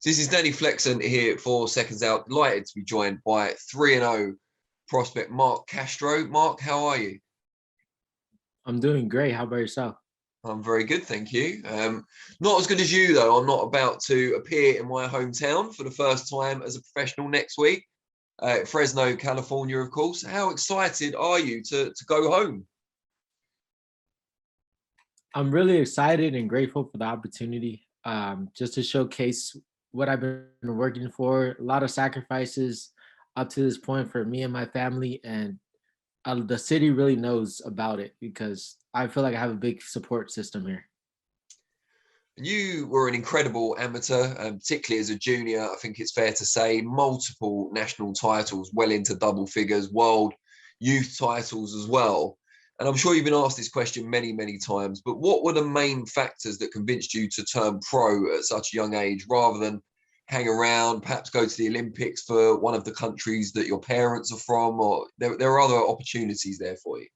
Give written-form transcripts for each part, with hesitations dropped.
This is Danny Flexen here for Seconds Out. Delighted to be joined by 3-0 prospect Marc Castro. Marc, how are you? I'm doing great. How about yourself? I'm very good, thank you. Not as good as you, though. I'm not about to appear in my hometown for the first time as a professional next week. Fresno, California, of course. How excited are you to go home? I'm really excited and grateful for the opportunity just to showcase what I've been working for. A lot of sacrifices up to this point for me and my family, and the city really knows about it because I feel like I have a big support system here. You were an incredible amateur, particularly as a junior. I think it's fair to say multiple national titles, well into double figures, world youth titles as well. And I'm sure you've been asked this question many, many times, but what were the main factors that convinced you to turn pro at such a young age rather than hang around, perhaps go to the Olympics for one of the countries that your parents are from, or there are other opportunities there for you?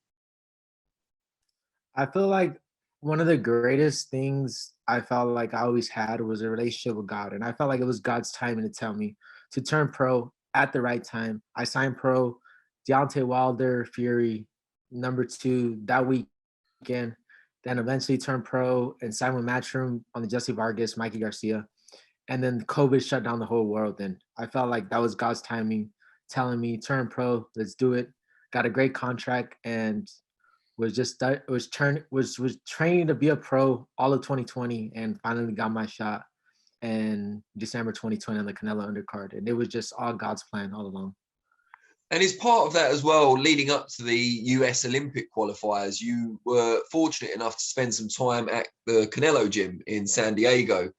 I feel like one of the greatest things I felt like I always had was a relationship with God. And I felt like it was God's timing to tell me to turn pro at the right time. I signed pro, Deontay Wilder, Fury, number 2 that weekend. Then eventually turned pro and signed with Matchroom on the Jesse Vargas, Mikey Garcia. And then COVID shut down the whole world. And I felt like that was God's timing telling me, turn pro, let's do it. Got a great contract and was training to be a pro all of 2020 and finally got my shot in December 2020 on the Canelo undercard. And it was just all God's plan all along. And as part of that as well, leading up to the US Olympic qualifiers, you were fortunate enough to spend some time at the Canelo gym in San Diego.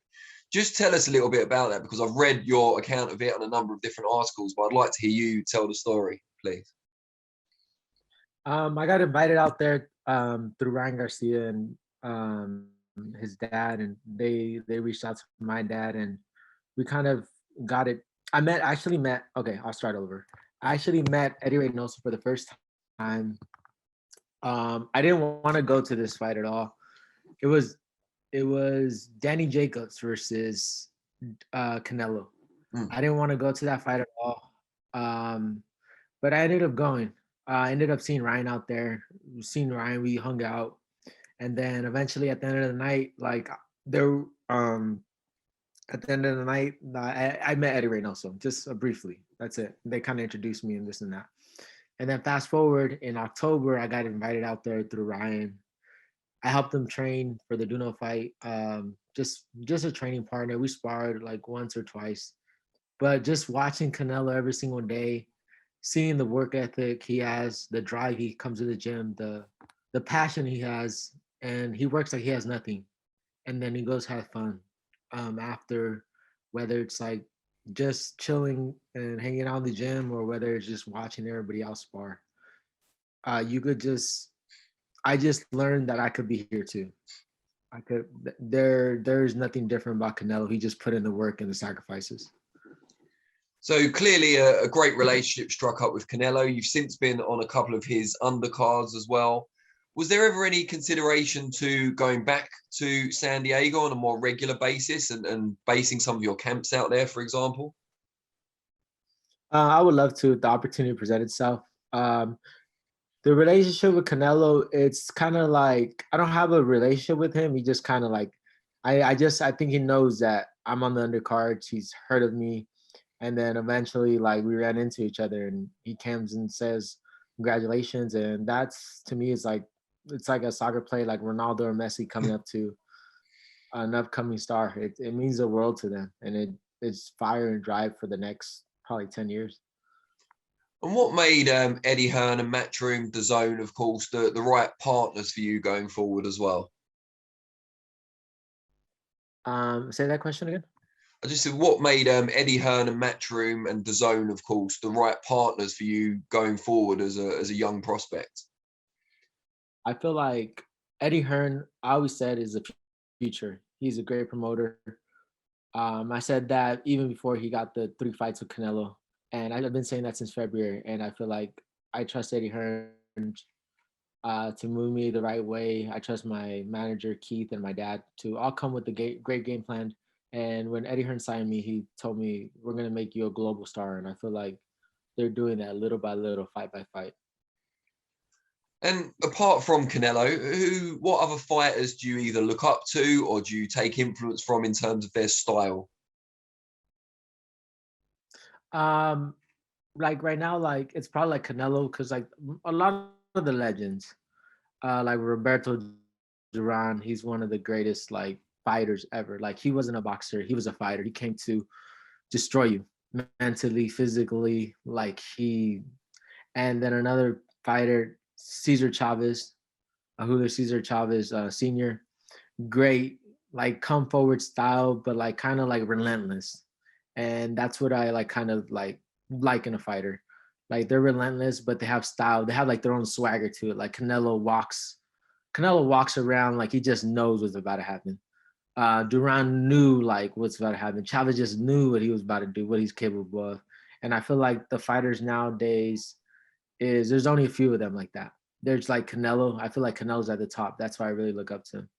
Just tell us a little bit about that, because I've read your account of it on a number of different articles, but I'd like to hear you tell the story, please. I got invited out there through Ryan Garcia and his dad, and they reached out to my dad, and we kind of got it. Actually met. Okay, I'll start over. I actually met Eddie Reynoso for the first time. I didn't want to go to this fight at all. It was Danny Jacobs versus Canelo. I didn't want to go to that fight at all, but I ended up going. I ended up seeing Ryan out there. Seeing Ryan, we hung out, and then eventually at the end of the night, there, at the end of the night, I met Eddie Reynoso just briefly. That's it. They kind of introduced me and this and that. And then fast forward in October, I got invited out there through Ryan. I helped him train for the Duno fight. Just a training partner. We sparred like once or twice, but just watching Canelo every single day, seeing the work ethic he has, the drive he comes to the gym, the passion he has, and he works like he has nothing, and then he goes have fun after, whether it's like just chilling and hanging out in the gym or whether it's just watching everybody else spar. You could just I just learned that I could be here too. I could there's nothing different about Canelo. He just put in the work and the sacrifices. So clearly a great relationship struck up with Canelo. You've since been on a couple of his undercards as well. Was there ever any consideration to going back to San Diego on a more regular basis and basing some of your camps out there, for example? I would love to if the opportunity present itself. Um, the relationship with Canelo, it's kind of like I don't have a relationship with him. He just kind of like I think he knows that I'm on the undercards. He's heard of me, and then eventually like we ran into each other, and he comes and says congratulations, and that's to me is like it's like a soccer play like Ronaldo or Messi coming up to an upcoming star. It means the world to them, and it's fire and drive for the next probably 10 years. And what made Eddie Hearn and Matchroom, the Zone, of course, the right partners for you going forward as well? Say that question again. I just said, what made Eddie Hearn and Matchroom and the Zone, of course, the right partners for you going forward as a young prospect? I feel like Eddie Hearn, I always said, is the future. He's a great promoter. I said that even before he got the 3 fights with Canelo, and I've been saying that since February. And I feel like I trust Eddie Hearn to move me the right way. I trust my manager Keith and my dad to all come with the great game plan And when Eddie Hearn signed me, he told me, we're going to make you a global star. And I feel like they're doing that little by little, fight by fight. And apart from Canelo, what other fighters do you either look up to or do you take influence from in terms of their style? Like right now, like it's probably like Canelo, because like a lot of the legends, like Roberto Duran, he's one of the greatest like fighters ever. Like he wasn't a boxer, he was a fighter. He came to destroy you mentally, physically. And then another fighter, Cesar Chavez, Julio Cesar Chavez Senior, great, like come forward style, but like kind of like relentless. And that's what I like kind of like in a fighter. Like they're relentless, but they have style. They have like their own swagger to it. Like Canelo walks around like he just knows what's about to happen. Duran knew like what's about to happen. Chavez just knew what he was about to do, what he's capable of. And I feel like the fighters nowadays there's only a few of them like that. There's like Canelo. I feel like Canelo's at the top. That's why I really look up to him.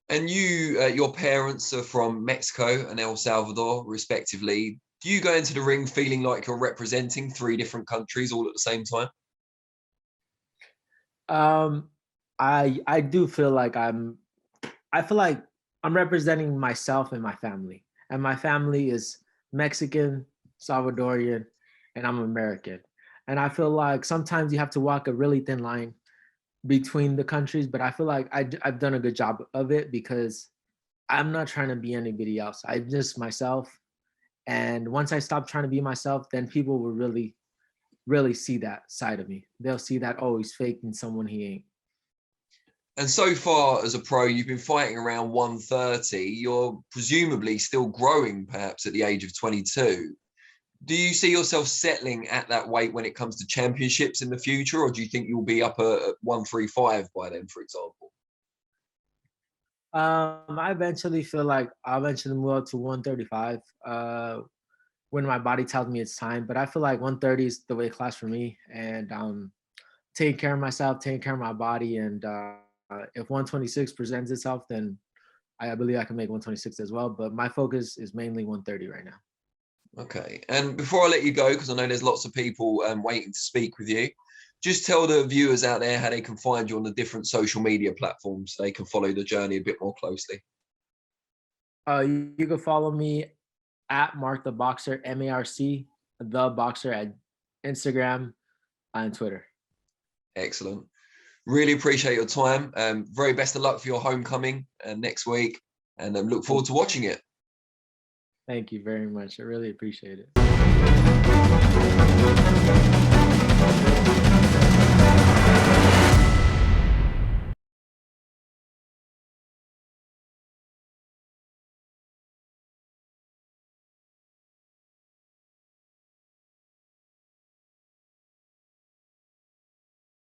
And your parents are from Mexico and El Salvador, respectively. Do you go into the ring feeling like you're representing 3 different countries all at the same time? Um, I do feel like I feel like I'm representing myself and my family. And my family is Mexican, Salvadorian, and I'm American. And I feel like sometimes you have to walk a really thin line between the countries, but I feel like I've done a good job of it, because I'm not trying to be anybody else. I'm just myself. And once I stop trying to be myself, then people will really, really see that side of me. They'll see that, oh, he's faking someone he ain't. And so far as a pro, you've been fighting around 130. You're presumably still growing, perhaps at the age of 22. Do you see yourself settling at that weight when it comes to championships in the future, or do you think you'll be up at 135 by then, for example? I eventually feel like I'll eventually move up to 135 when my body tells me it's time. But I feel like 130 is the weight class for me, and taking care of myself, taking care of my body, and if 126 presents itself, then I believe I can make 126 as well. But my focus is mainly 130 right now. Okay. And before I let you go, because I know there's lots of people waiting to speak with you, just tell the viewers out there how they can find you on the different social media platforms so they can follow the journey a bit more closely. You can follow me at Mark the Boxer, MARC the Boxer, at Instagram and Twitter. Excellent. Really appreciate your time. Very best of luck for your homecoming next week, and look forward to watching it. Thank you very much. I really appreciate it.